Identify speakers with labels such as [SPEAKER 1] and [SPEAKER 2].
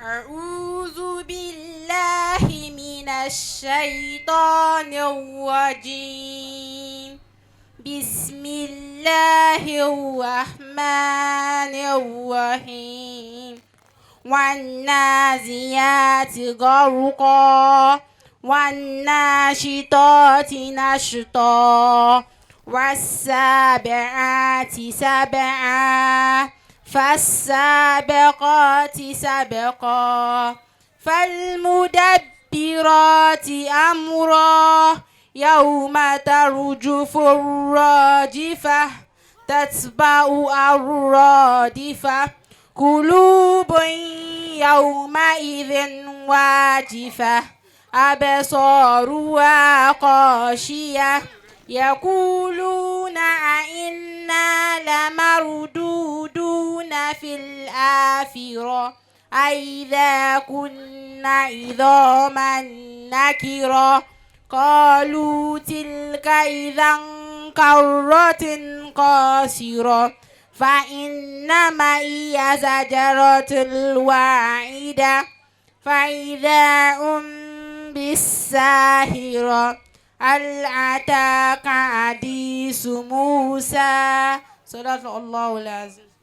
[SPEAKER 1] أعوذ بالله من الشيطان الرجيم. بسم الله الرحمن الرحيم. والنازيات غرقا والناشطات نشطا والسابعات سبعا فالسابقات سبقا فالمدبرات أمرا يوم ترجف الراجفة تتبعها الرادفة قلوب يومئذ واجفة أبصارها خاشية يقولون أئنا لمردودون في الآخرة أئذا كنا عظاما نكرا قالوا تلك إذا كرة خاسرة فإنما هي زجرة الواحدة فإذا هم بالساهرة هل أتاك حديث موسى صدق الله العظيم.